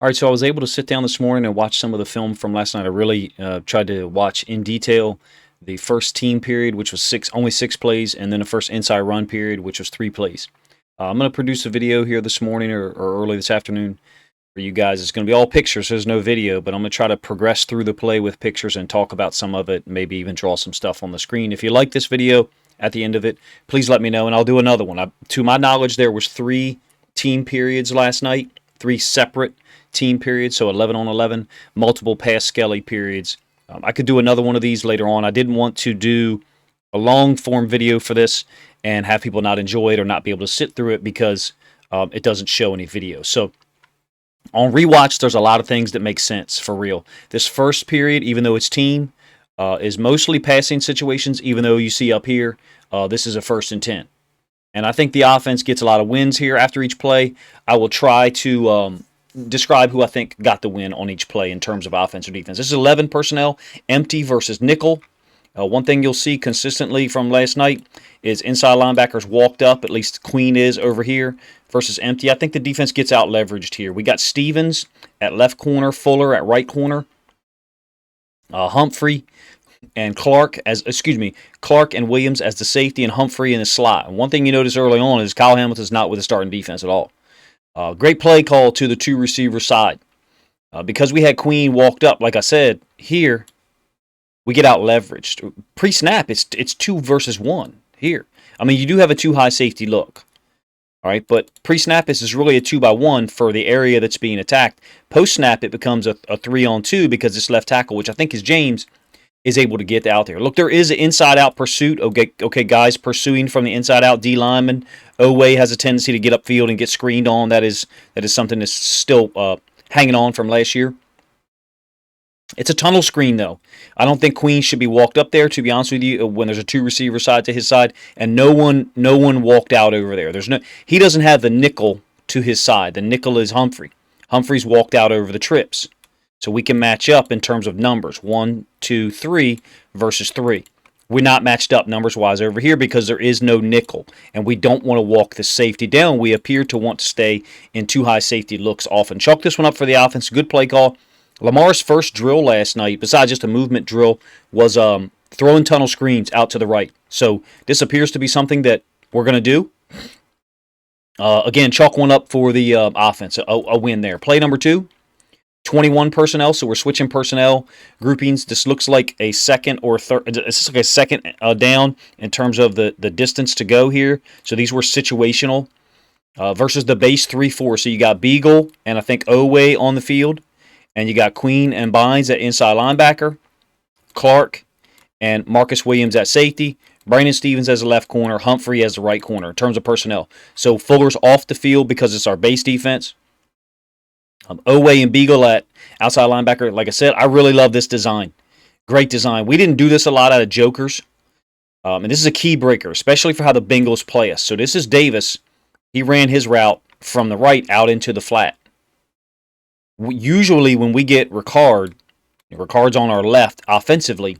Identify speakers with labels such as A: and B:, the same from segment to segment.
A: All right, so I was able to sit down this morning and watch some of the film from last night. I really tried to watch in detail the first team period, which was only 6 plays, and then the first inside run period, which was 3 plays. I'm going to produce a video here this morning or early this afternoon for you guys. It's going to be all pictures. There's no video, but I'm going to try to progress through the play with pictures and talk about some of it, maybe even draw some stuff on the screen. If you like this video at the end of it, please let me know, and I'll do another one. To my knowledge, there was 3 team periods last night, 3 separate team periods, so 11 on 11, multiple pass Skelly periods. I could do another one of these later on. I didn't want to do a long form video for this and have people not enjoy it or not be able to sit through it because it doesn't show any video. So on rewatch, there's a lot of things that make sense for real. This first period, even though it's team, is mostly passing situations, even though you see up here, this is a 1st and 10. And I think the offense gets a lot of wins here after each play. I will try to describe who I think got the win on each play in terms of offense or defense. This is 11 personnel, empty versus nickel. One thing you'll see consistently from last night is inside linebackers walked up, at least Queen is over here, versus empty. I think the defense gets out leveraged here. We got Stevens at left corner, Fuller at right corner, Humphrey and Clark and Williams as the safety, and Humphrey in the slot. And one thing you notice early on is Kyle Hamilton's not with the starting defense at all. Great play call to the 2 receiver side. Because we had Queen walked up, like I said, here, we get out leveraged. Pre-snap, it's 2 versus 1 here. I mean, you do have a 2 high safety look. All right, but pre-snap, this is really a 2-by-1 for the area that's being attacked. Post-snap, it becomes a 3-on-2 because this left tackle, which I think is James, is able to get out there. Look, there is an inside-out pursuit. Okay, guys pursuing from the inside-out. D lineman. Oway has a tendency to get upfield and get screened on. That is something that's still hanging on from last year. It's a tunnel screen, though. I don't think Queen should be walked up there, to be honest with you, when there's a 2 receiver side to his side, and no one walked out over there. He doesn't have the nickel to his side. The nickel is Humphrey. Humphrey's walked out over the trips. So we can match up in terms of numbers. 1, 2, 3 versus 3. We're not matched up numbers-wise over here because there is no nickel. And we don't want to walk the safety down. We appear to want to stay in 2 high safety looks often. Chalk this one up for the offense. Good play call. Lamar's first drill last night, besides just a movement drill, was throwing tunnel screens out to the right. So this appears to be something that we're going to do. Again, chalk one up for the offense. A win there. Play number 2. 21 personnel, so we're switching personnel groupings. This looks like a second or third. It's like a second down in terms of the distance to go here. So these were situational versus the base 3-4. So you got Beagle and I think Oway on the field, and you got Queen and Bynes at inside linebacker, Clark and Marcus Williams at safety, Brandon Stevens as the left corner, Humphrey as the right corner in terms of personnel. So Fuller's off the field because it's our base defense. Oway and Beagle at outside linebacker. Like I said, I really love this design. Great design. We didn't do this a lot out of jokers. And this is a key breaker, especially for how the Bengals play us. So this is Davis. He ran his route from the right out into the flat. Usually when we get Ricard's on our left offensively,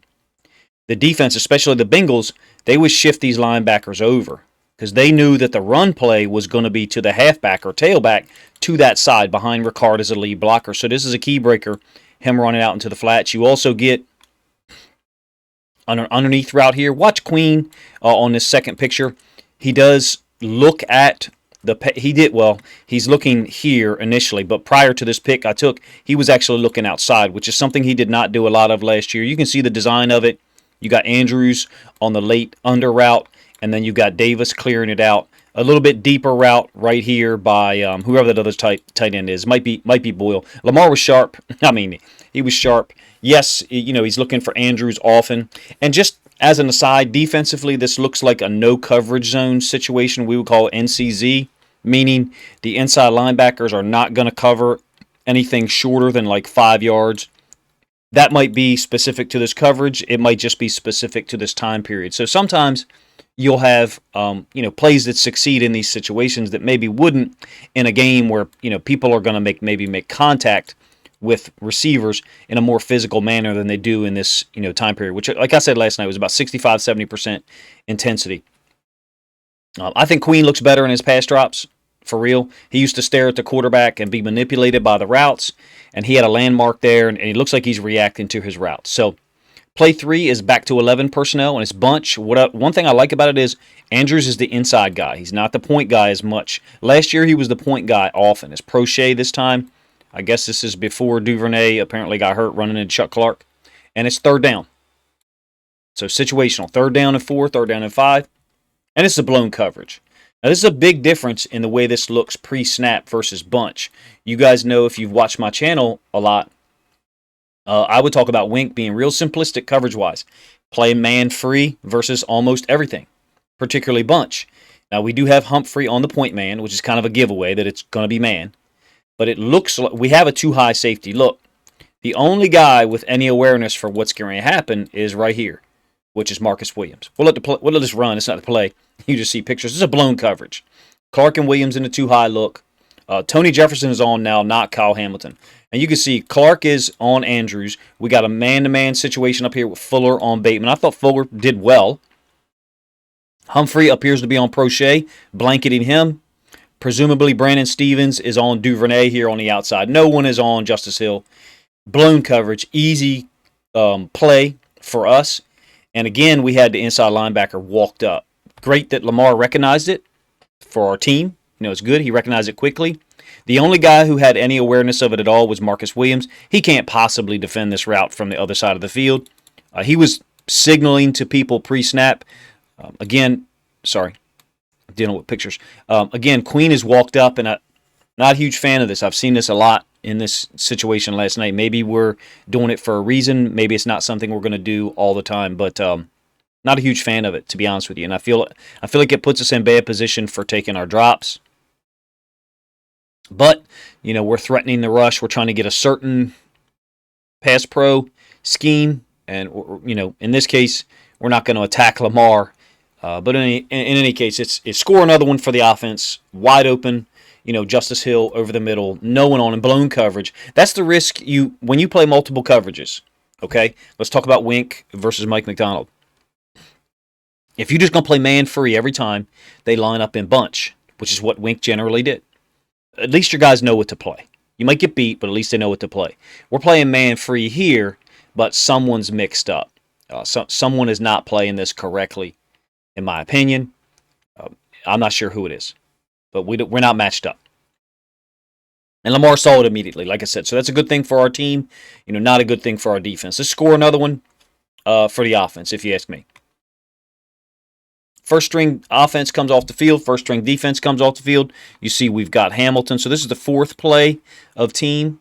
A: the defense, especially the Bengals, they would shift these linebackers over because they knew that the run play was going to be to the halfback or tailback to that side behind Ricard as a lead blocker. So this is a key breaker, him running out into the flats. You also get underneath route here. Watch Queen on this second picture. He does look at he's looking here initially, but prior to this pick I took, he was actually looking outside, which is something he did not do a lot of last year. You can see the design of it. You got Andrews on the late under route, and then you got Davis clearing it out. A little bit deeper route right here by whoever that other tight end is. Might be Boyle. Lamar was sharp. I mean, he was sharp. Yes, he's looking for Andrews often. And just as an aside, defensively, this looks like a no coverage zone situation. We would call it NCZ, meaning the inside linebackers are not going to cover anything shorter than like 5 yards. That might be specific to this coverage. It might just be specific to this time period. So sometimes you'll have plays that succeed in these situations that maybe wouldn't in a game where people are going to make contact with receivers in a more physical manner than they do in this time period, which, like I said last night, was about 65-70% intensity. I think Queen looks better in his pass drops for real. He used to stare at the quarterback and be manipulated by the routes, and he had a landmark there, and he looks like he's reacting to his routes. So play 3 is back to 11 personnel, and it's bunch. One thing I like about it is Andrews is the inside guy. He's not the point guy as much. Last year, he was the point guy often. It's Prochet this time. I guess this is before Duvernay apparently got hurt running into Chuck Clark. And it's third down. So situational. Third down and 4, third down and 5. And it's a blown coverage. Now, this is a big difference in the way this looks pre-snap versus bunch. You guys know, if you've watched my channel a lot, I would talk about Wink being real simplistic coverage-wise. Play man-free versus almost everything, particularly bunch. Now, we do have Humphrey on the point man, which is kind of a giveaway that it's going to be man. But it looks like we have a too-high safety look. The only guy with any awareness for what's going to happen is right here, which is Marcus Williams. We'll let this run. It's not the play. You just see pictures. This is a blown coverage. Clark and Williams in the too-high look. Tony Jefferson is on now, not Kyle Hamilton. And you can see Clark is on Andrews. We got a man-to-man situation up here with Fuller on Bateman. I thought Fuller did well. Humphrey appears to be on Prochet, blanketing him. Presumably, Brandon Stevens is on Duvernay here on the outside. No one is on Justice Hill. Blown coverage, easy play for us. And again, we had the inside linebacker walked up. Great that Lamar recognized it for our team. It's good. He recognized it quickly. The only guy who had any awareness of it at all was Marcus Williams. He can't possibly defend this route from the other side of the field. He was signaling to people pre-snap. Again, dealing with pictures. Again, Queen has walked up, and I'm not a huge fan of this. I've seen this a lot in this situation last night. Maybe we're doing it for a reason. Maybe it's not something we're going to do all the time, but not a huge fan of it, to be honest with you. And I feel like it puts us in bad position for taking our drops. But, we're threatening the rush. We're trying to get a certain pass pro scheme. And, in this case, we're not going to attack Lamar. But in any case, it's score another one for the offense. Wide open, Justice Hill over the middle. No one on him. Blown coverage. That's the risk when you play multiple coverages. Okay? Let's talk about Wink versus Mike McDonald. If you're just going to play man-free every time, they line up in bunch, which is what Wink generally did. At least your guys know what to play. You might get beat, but at least they know what to play. We're playing man-free here, but someone's mixed up. Someone is not playing this correctly, in my opinion. I'm not sure who it is, but we're not matched up. And Lamar saw it immediately, like I said. So that's a good thing for our team, not a good thing for our defense. Let's score another one for the offense, if you ask me. First string offense comes off the field. First string defense comes off the field. You see we've got Hamilton. So this is the fourth play of team.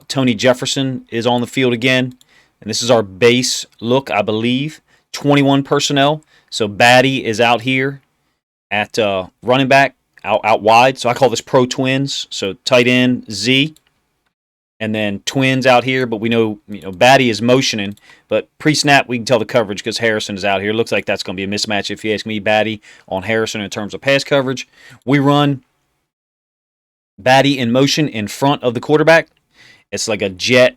A: Tony Jefferson is on the field again. And this is our base look, I believe. 21 personnel. So Batty is out here at running back, out wide. So I call this pro twins. So tight end, Z. And then twins out here, but we know Batty is motioning. But pre-snap, we can tell the coverage because Harrison is out here. Looks like that's going to be a mismatch if you ask me. Batty on Harrison in terms of pass coverage. We run Batty in motion in front of the quarterback. It's like a jet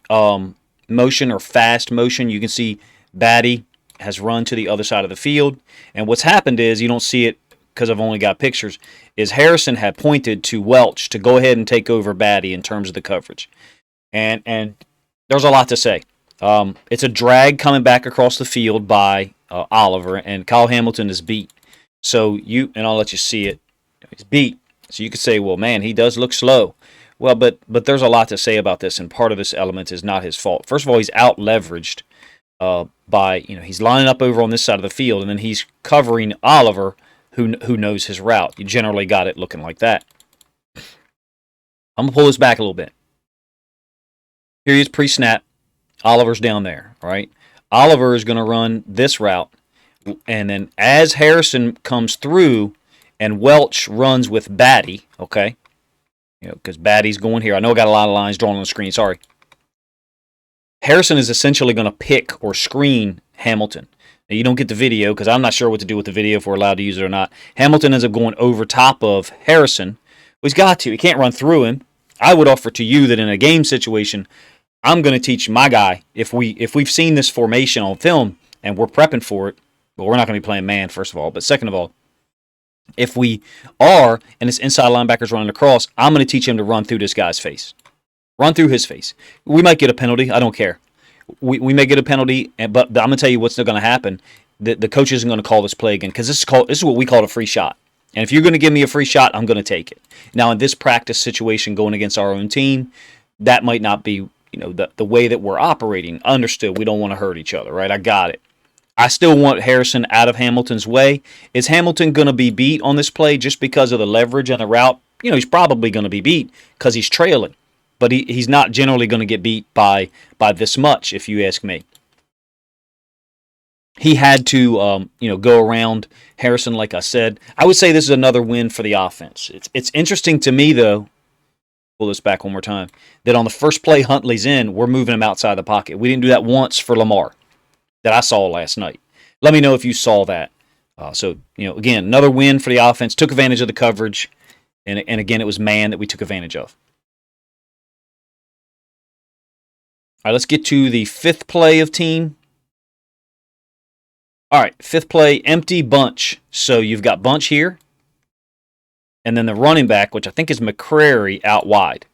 A: motion or fast motion. You can see Batty has run to the other side of the field. And what's happened is, you don't see it because I've only got pictures, is Harrison had pointed to Welch to go ahead and take over Batty in terms of the coverage. And there's a lot to say. It's a drag coming back across the field by Oliver, and Kyle Hamilton is beat. So and I'll let you see it. He's beat. So you could say, well, man, he does look slow. Well, but there's a lot to say about this, and part of this element is not his fault. First of all, he's out-leveraged by, he's lining up over on this side of the field, and then he's covering Oliver, who knows his route. You generally got it looking like that. I'm going to pull this back a little bit. Here he is pre-snap. Oliver's down there, right? Oliver is going to run this route, and then as Harrison comes through and Welch runs with Batty, okay? Because Batty's going here. I know I got a lot of lines drawn on the screen, sorry. Harrison is essentially going to pick or screen Hamilton. Now, you don't get the video because I'm not sure what to do with the video if we're allowed to use it or not. Hamilton ends up going over top of Harrison. Well, he's got to. He can't run through him. I would offer to you that in a game situation, I'm going to teach my guy, if we've seen this formation on film and we're prepping for it, well, we're not going to be playing man, first of all. But second of all, If we are, and this inside linebacker's running across, I'm going to teach him to run through this guy's face. Run through his face. We might get a penalty. I don't care. We may get a penalty, but I'm going to tell you what's going to happen. The coach isn't going to call this play again because this is what we call a free shot. And if you're going to give me a free shot, I'm going to take it. Now, in this practice situation going against our own team, that might not be the way that we're operating. Understood. We don't want to hurt each other, right? I got it. I still want Harrison out of Hamilton's way. Is Hamilton going to be beat on this play just because of the leverage and the route? He's probably going to be beat because he's trailing. But he's not generally going to get beat by this much, if you ask me. He had to, go around Harrison, like I said. I would say this is another win for the offense. It's interesting to me, though, pull this back one more time, that on the first play Huntley's in, we're moving him outside the pocket. We didn't do that once for Lamar that I saw last night. Let me know if you saw that. Again, another win for the offense. Took advantage of the coverage, and again, it was man that we took advantage of. All right, let's get to the fifth play of team. All right, fifth play, empty bunch. So you've got bunch here, and then the running back, which I think is McCrary, out wide.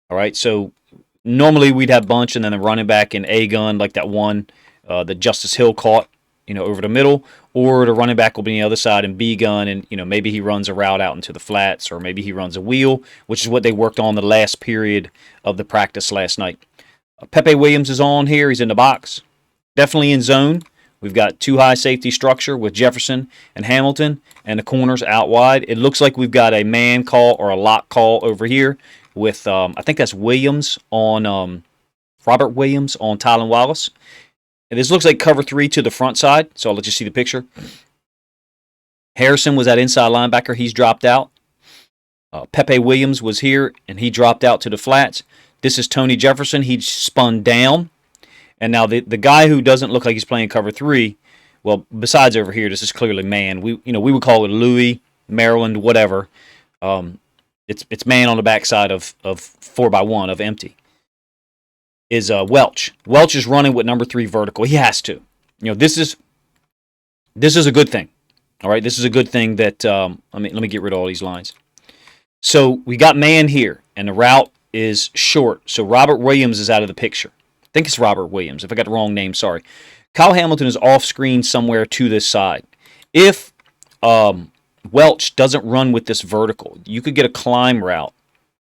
A: All right, so normally we'd have bunch and then the running back in A gun, like that one that Justice Hill caught, over the middle, or the running back will be on the other side in B gun, and maybe he runs a route out into the flats, or maybe he runs a wheel, which is what they worked on the last period of the practice last night. Pepe Williams is on here. He's in the box, definitely in zone. We've got two high safety structure with Jefferson and Hamilton, and the corners out wide. It looks like we've got a man call or a lock call over here with, I think that's Williams on Robert Williams on Tylan Wallace. And this looks like cover 3 to the front side, so I'll let you see the picture. Harrison was that inside linebacker. He's dropped out. Pepe Williams was here, and he dropped out to the flats. This is Tony Jefferson. He spun down. And now the guy who doesn't look like he's playing cover 3, well, besides over here, this is clearly man. We would call it Louis, Maryland, whatever. It's man on the backside of 4x1 of empty. Is Welch. Welch is running with number 3 vertical. He has to. This is a good thing. All right, this is a good thing that let me get rid of all these lines. So we got man here, and the route is short. So Robert Williams is out of the picture. I think it's Robert Williams. If I got the wrong name, sorry. Kyle Hamilton is off screen somewhere to this side. If Welch doesn't run with this vertical, you could get a climb route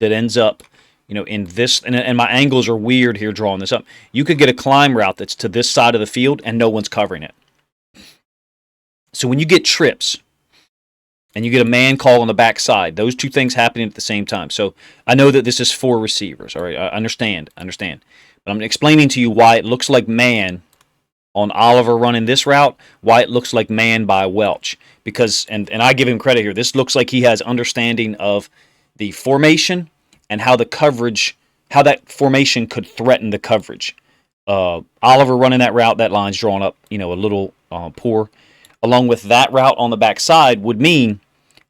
A: that ends up, in this, and my angles are weird here drawing this up. You could get a climb route that's to this side of the field and no one's covering it. So when you get trips and you get a man call on the backside, those two things happening at the same time. So I know that this is 4 receivers. All right, I understand. But I'm explaining to you why it looks like man on Oliver running this route, why it looks like man by Welch. Because, and I give him credit here, this looks like he has understanding of the formation and how the coverage, how that formation could threaten the coverage. Oliver running that route, that line's drawn up, a little poor. Along with that route on the backside would mean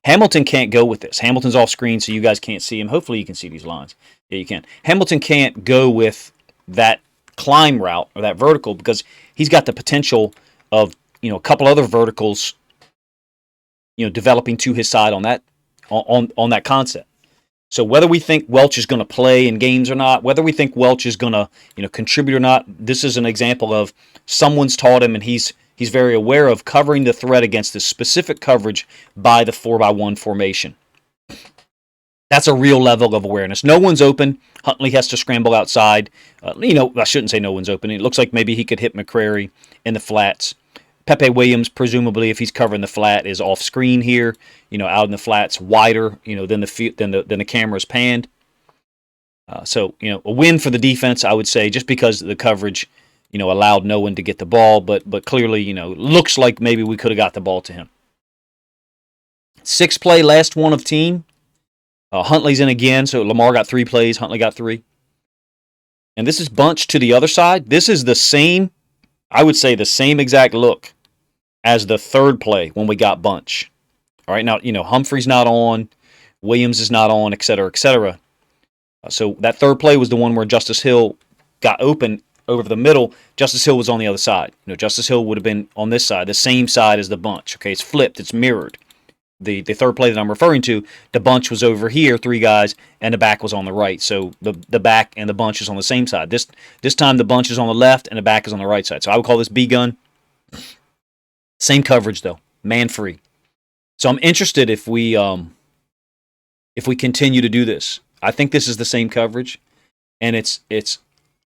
A: Hamilton can't go with this. Hamilton's off screen, so you guys can't see him. Hopefully you can see these lines. Yeah, you can. Hamilton can't go with that climb route or that vertical because he's got the potential of, a couple other verticals, developing to his side on that on that concept. So whether we think Welch is going to play in games or not, whether we think Welch is going to, contribute or not, this is an example of someone's taught him and he's very aware of covering the threat against this specific coverage by the 4x1 formation. That's a real level of awareness. No one's open. Huntley has to scramble outside. I shouldn't say no one's open. It looks like maybe he could hit McCrary in the flats. Pepe Williams, presumably, if he's covering the flat, is off screen here. Out in the flats, wider. Than the camera's panned. So a win for the defense, I would say, just because the coverage, allowed no one to get the ball, but clearly, looks like maybe we could have got the ball to him. 6 play, last one of team. Huntley's in again, so Lamar got 3 plays. Huntley got 3. And this is bunch to the other side. This is the same, I would say, the same exact look as the 3rd play when we got bunch. All right, now, Humphrey's not on, Williams is not on, et cetera, et cetera. So that 3rd play was the one where Justice Hill got open over the middle. Justice Hill was on the other side. Justice Hill would have been on this side, the same side as the bunch. Okay, it's flipped, it's mirrored. the third play that I'm referring to, the bunch was over here, 3 guys, and the back was on the right. So the back and the bunch is on the same side. This time the bunch is on the left and the back is on the right side. So I would call this B gun. Same coverage though, man free. So I'm interested if we continue to do this. I think this is the same coverage, and it's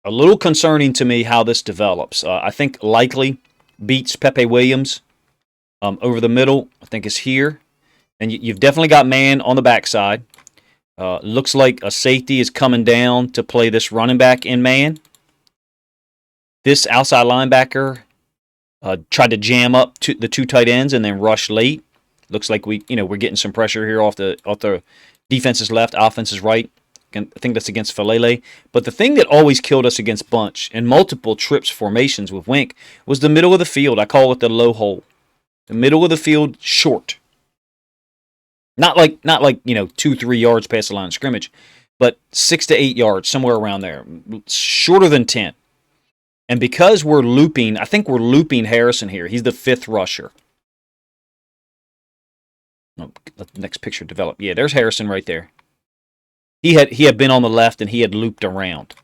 A: a little concerning to me how this develops. I think likely beats Pepe Williams over the middle. I think is here, and you've definitely got man on the backside. Looks like a safety is coming down to play this running back in man. This outside linebacker tried to jam up the 2 tight ends and then rush late. Looks like we're getting some pressure here off the defense's left, offense's right. I think that's against Falele. But the thing that always killed us against bunch and multiple trips formations with Wink was the middle of the field. I call it the low hole. The middle of the field short. Not like 2-3 yards past the line of scrimmage, but 6 to 8 yards, somewhere around there. Shorter than 10. And because we're looping, I think we're looping Harrison here. He's the 5th rusher. Let the next picture develop. Yeah, there's Harrison right there. He had been on the left and he had looped around.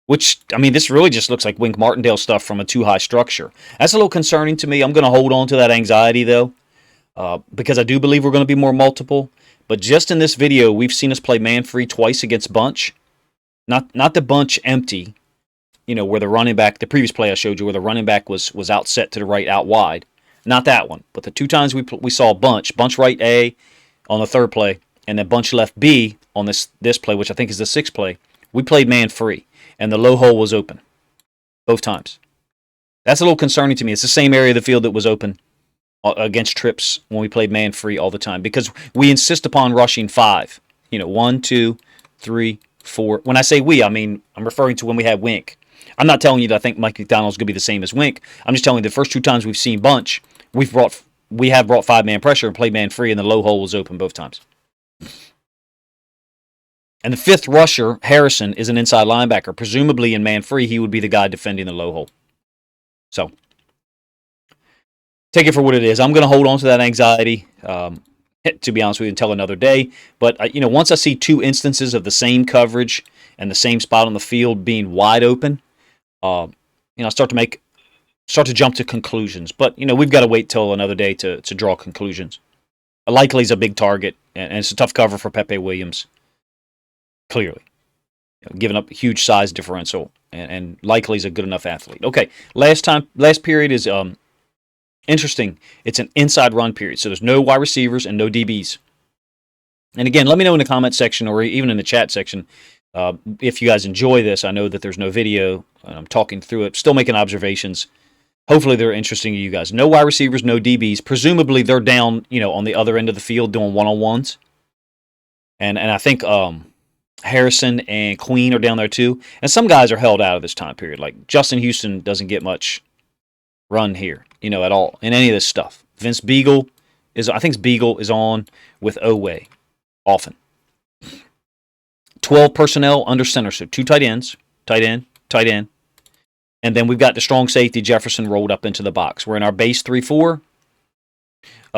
A: Which, I mean, this really just looks like Wink Martindale stuff from a too high structure. That's a little concerning to me. I'm going to hold on to that anxiety, though, because I do believe we're going to be more multiple. But just in this video, we've seen us play man-free twice against bunch. Not the bunch empty, where the running back, the previous play I showed you, where the running back was out set to the right, out wide. Not that one, but the 2 times we saw bunch right A on the 3rd play, and then bunch left B on this play, which I think is the 6th play. We played man free, and the low hole was open both times. That's a little concerning to me. It's the same area of the field that was open against trips when we played man free all the time, because we insist upon rushing 5. 1, 2, 3, 4. When I say we, I mean I'm referring to when we had Wink. I'm not telling you that I think Mike McDonald's going to be the same as Wink. I'm just telling you the first 2 times we've seen bunch, we have brought 5-man pressure and played man free, and the low hole was open both times. And the 5th rusher, Harrison, is an inside linebacker. Presumably in man free, he would be the guy defending the low hole. So take it for what it is. I'm going to hold on to that anxiety, to be honest with you, until another day. But once I see 2 instances of the same coverage and the same spot on the field being wide open, I start to jump to conclusions. But we've got to wait till another day to draw conclusions. Likely is a big target, and it's a tough cover for Pepe Williams. Clearly, giving up a huge size differential, and likely is a good enough athlete. Okay, last period is interesting. It's an inside run period, so there's no wide receivers and no DBs. And again, let me know in the comment section or even in the chat section if you guys enjoy this. I know that there's no video, and I'm talking through it, still making observations. Hopefully they're interesting to you guys. No wide receivers, no DBs. Presumably they're down, on the other end of the field doing one-on-ones. And I think Harrison and Queen are down there too. And some guys are held out of this time period. Like Justin Houston doesn't get much run here, at all in any of this stuff. Vince Beagle is on with Oweh often. 12 personnel under center, so 2 tight ends, tight end. And then we've got the strong safety, Jefferson, rolled up into the box. We're in our base 3-4.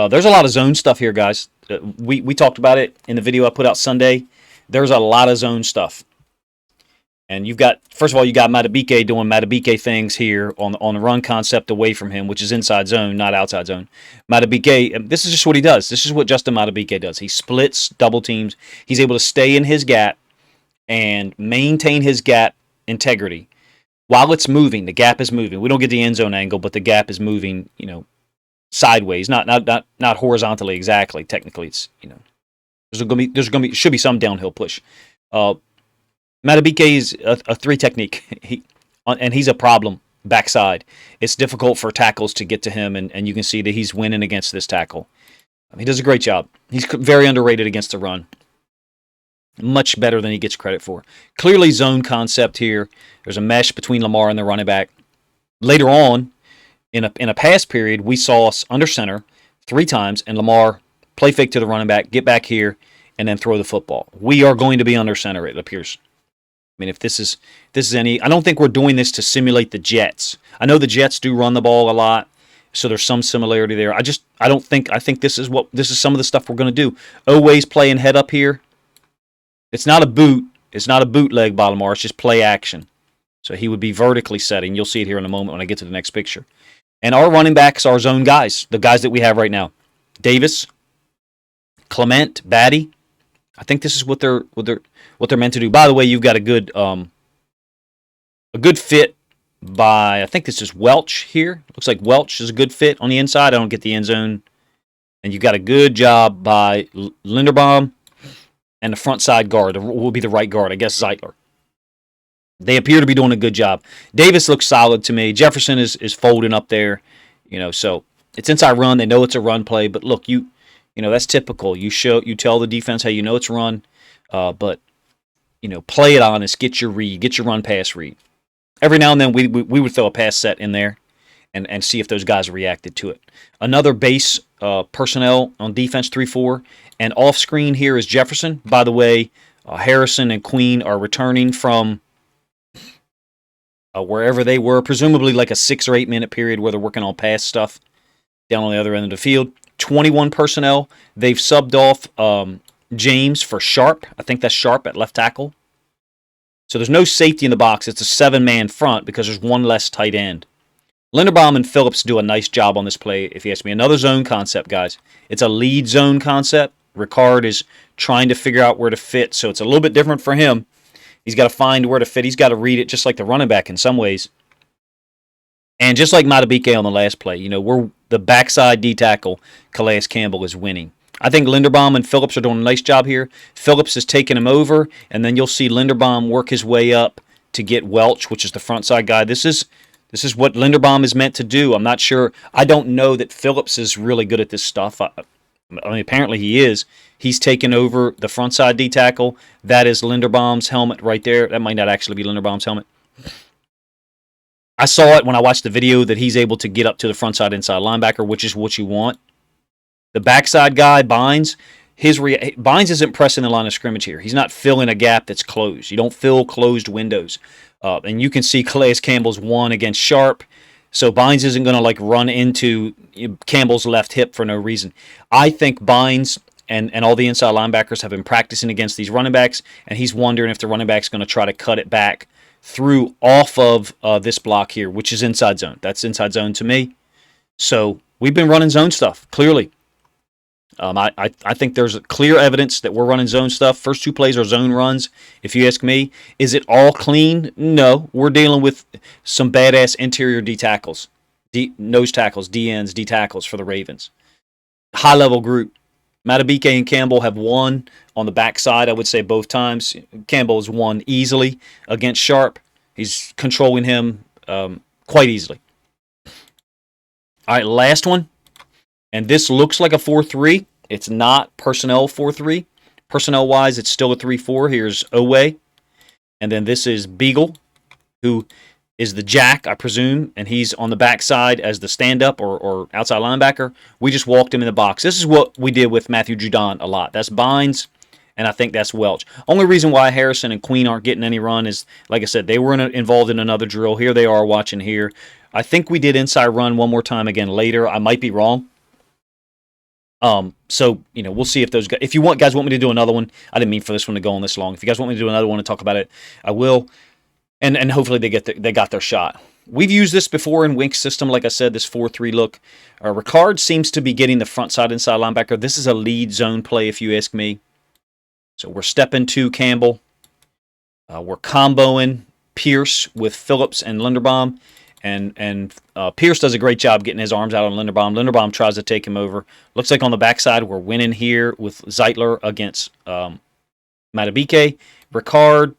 A: There's a lot of zone stuff here, guys. We talked about it in the video I put out Sunday. There's a lot of zone stuff. And first of all, you got Matabike doing Matabike things here on the run concept away from him, which is inside zone, not outside zone. Matabike, this is just what he does. This is what Justin Matabike does. He splits, double teams. He's able to stay in his gap and maintain his gap integrity. While it's moving, the gap is moving. We don't get the end zone angle, but the gap is moving, sideways, not horizontally exactly. Technically, it's should be some downhill push. Matabike is a 3 technique, and he's a problem backside. It's difficult for tackles to get to him, and you can see that he's winning against this tackle. He does a great job. He's very underrated against the run. Much better than he gets credit for. Clearly zone concept here. There's a mesh between Lamar and the running back. Later on, in a pass period, we saw us under center 3 times, and Lamar play fake to the running back, get back here, and then throw the football. We are going to be under center, it appears. I mean, if this is any, I don't think we're doing this to simulate the Jets. I know the Jets do run the ball a lot, So there's some similarity there. I think this is some of the stuff we're going to do. Oway's playing head up here. It's not a boot. It's not a bootleg by Lamar. It's just play action. So he would be vertically setting. You'll see it here in a moment when I get to the next picture. And our running backs are zone guys, the guys that we have right now. Davis, Clement, Batty. I think this is what they're meant to do. By the way, you've got a good fit by, I think this is Welch here. Looks like Welch is a good fit on the inside. I don't get the end zone. And you've got a good job by Linderbaum. And the front side guard will be the right guard, I guess Zeitler. They appear to be doing a good job. Davis looks solid to me. Jefferson is folding up there. So it's inside run. They know it's a run play. But look, that's typical. You tell the defense, hey, it's run. But play it honest. Get your read. Get your run pass read. Every now and then we would throw a pass set in there and see if those guys reacted to it. Another base personnel on defense, 3-4. And off screen here is Jefferson. By the way, Harrison and Queen are returning from wherever they were, presumably like a 6 or 8 minute period where they're working on pass stuff down on the other end of the field. 21 personnel. They've subbed off James for Sharp. I think that's Sharp at left tackle. So there's no safety in the box. It's a 7-man front because there's one less tight end. Linderbaum and Phillips do a nice job on this play, if you ask me. Another zone concept, guys. It's a lead zone concept. Ricard is trying to figure out where to fit, so it's a little bit different for him. He's got to find where to fit. He's got to read it just like the running back in some ways. And just like Matabike on the last play, we're the backside D tackle, Calais Campbell, is winning. I think Linderbaum and Phillips are doing a nice job here. Phillips is taking him over, and then you'll see Linderbaum work his way up to get Welch, which is the front side guy. This is what Linderbaum is meant to do. I'm not sure. I don't know that Phillips is really good at this stuff. I mean, apparently he is. He's taken over the front side D tackle. That is Linderbaum's helmet right there. That might not actually be Linderbaum's helmet. I saw it when I watched the video that he's able to get up to the front side inside linebacker, which is what you want. The backside guy, Bynes, Bynes isn't pressing the line of scrimmage here. He's not filling a gap that's closed. You don't fill closed windows. And you can see Calais Campbell's won against Sharp. So Bynes isn't going to run into Campbell's left hip for no reason. I think Bynes and all the inside linebackers have been practicing against these running backs, and he's wondering if the running back's going to try to cut it back through off of this block here, which is inside zone. That's inside zone to me. So we've been running zone stuff, clearly. I think there's clear evidence that we're running zone stuff. First 2 plays are zone runs, if you ask me. Is it all clean? No. We're dealing with some badass interior D tackles, nose tackles, D ends, D tackles for the Ravens. High-level group. Matabike and Campbell have won on the backside, I would say, both times. Campbell has won easily against Sharp. He's controlling him quite easily. All right, last one. And this looks like a 4-3. It's not personnel 4-3. Personnel-wise, it's still a 3-4. Here's Oway. And then this is Beagle, who is the jack, I presume, and he's on the backside as the stand-up or outside linebacker. We just walked him in the box. This is what we did with Matthew Judon a lot. That's Bynes, and I think that's Welch. Only reason why Harrison and Queen aren't getting any run is, like I said, they were involved in another drill. Here they are watching here. I think we did inside run one more time again later. I might be wrong. So, we'll see if those guys, if you guys want me to do another one, I didn't mean for this one to go on this long. If you guys want me to do another one and talk about it, I will. And hopefully they got their shot. We've used this before in Wink's system, like I said, this 4-3 look. Ricard seems to be getting the front side inside linebacker. This is a lead zone play, if you ask me. So we're stepping to Campbell. We're comboing Pierce with Phillips and Linderbaum. And Pierce does a great job getting his arms out on Linderbaum. Linderbaum tries to take him over. Looks like on the backside we're winning here with Zeitler against Matabike. Ricard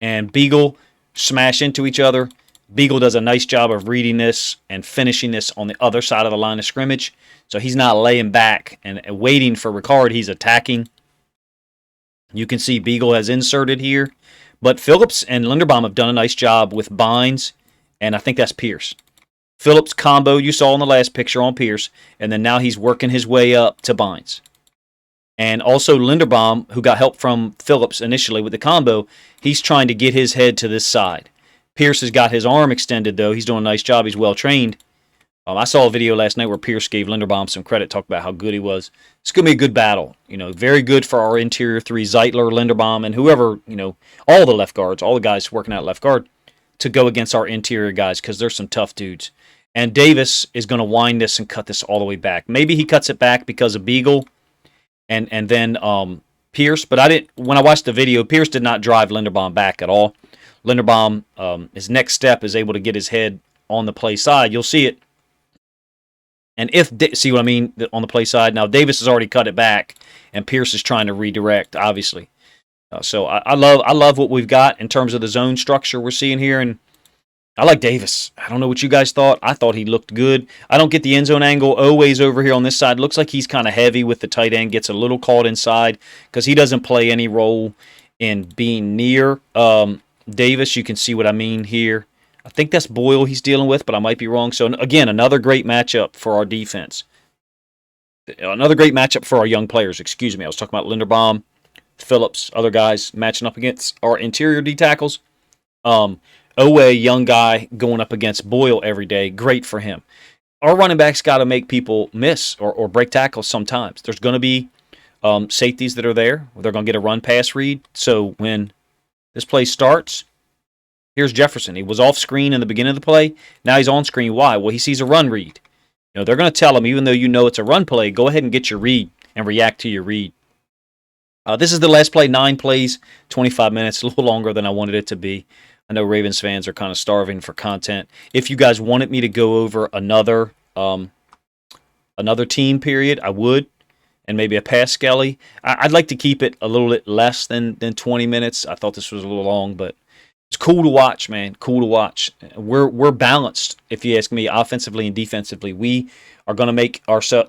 A: and Beagle smash into each other. Beagle does a nice job of reading this and finishing this on the other side of the line of scrimmage. So he's not laying back and waiting for Ricard. He's attacking. You can see Beagle has inserted here. But Phillips and Linderbaum have done a nice job with Bynes. And I think that's Pierce. Phillips combo you saw in the last picture on Pierce. And then now he's working his way up to Bynes. And also Linderbaum, who got help from Phillips initially with the combo, he's trying to get his head to this side. Pierce has got his arm extended, though. He's doing a nice job. He's well trained. I saw a video last night where Pierce gave Linderbaum some credit, talked about how good he was. It's going to be a good battle. Very good for our interior three, Zeitler, Linderbaum, and whoever, all the left guards, all the guys working out left guard to go against our interior guys because there's some tough dudes. And Davis is going to wind this and cut this all the way back. Maybe he cuts it back because of Beagle and then Pierce. But when I watched the video, Pierce did not drive Linderbaum back at all. Linderbaum, his next step is able to get his head on the play side. You'll see it. And see what I mean on the play side. Now Davis has already cut it back, and Pierce is trying to redirect, obviously. So I love what we've got in terms of the zone structure we're seeing here, and I like Davis. I don't know what you guys thought. I thought he looked good. I don't get the end zone angle. Oweh's over here on this side. Looks like he's kind of heavy with the tight end. Gets a little caught inside because he doesn't play any role in being near Davis. You can see what I mean here. I think that's Boyle he's dealing with, but I might be wrong. So, again, another great matchup for our defense. Another great matchup for our young players. Excuse me. I was talking about Linderbaum, Phillips, other guys matching up against our interior D tackles. Oweh, young guy, going up against Boyle every day. Great for him. Our running backs got to make people miss or break tackles sometimes. There's going to be safeties that are there. They're going to get a run-pass read. So when this play starts, here's Jefferson. He was off screen in the beginning of the play. Now he's on screen. Why? Well, he sees a run read. They're going to tell him, even though it's a run play, go ahead and get your read and react to your read. This is the last play, 9 plays, 25 minutes, a little longer than I wanted it to be. I know Ravens fans are kind of starving for content. If you guys wanted me to go over another team period, I would, and maybe a pass Skelly. I'd like to keep it a little bit less than 20 minutes. I thought this was a little long, but it's cool to watch, man. Cool to watch. We're balanced, if you ask me, offensively and defensively. We are going to make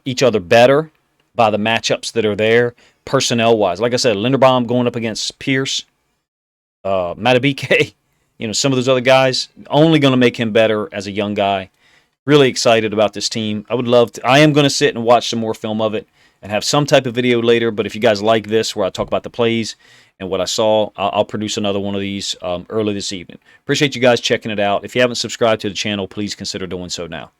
A: each other better by the matchups that are there, personnel-wise. Like I said, Linderbaum going up against Pierce, Matabike, some of those other guys, only going to make him better as a young guy. Really excited about this team. I am going to sit and watch some more film of it and have some type of video later, but if you guys like this, where I talk about the plays and what I saw, I'll produce another one of these early this evening. Appreciate you guys checking it out. If you haven't subscribed to the channel, please consider doing so now.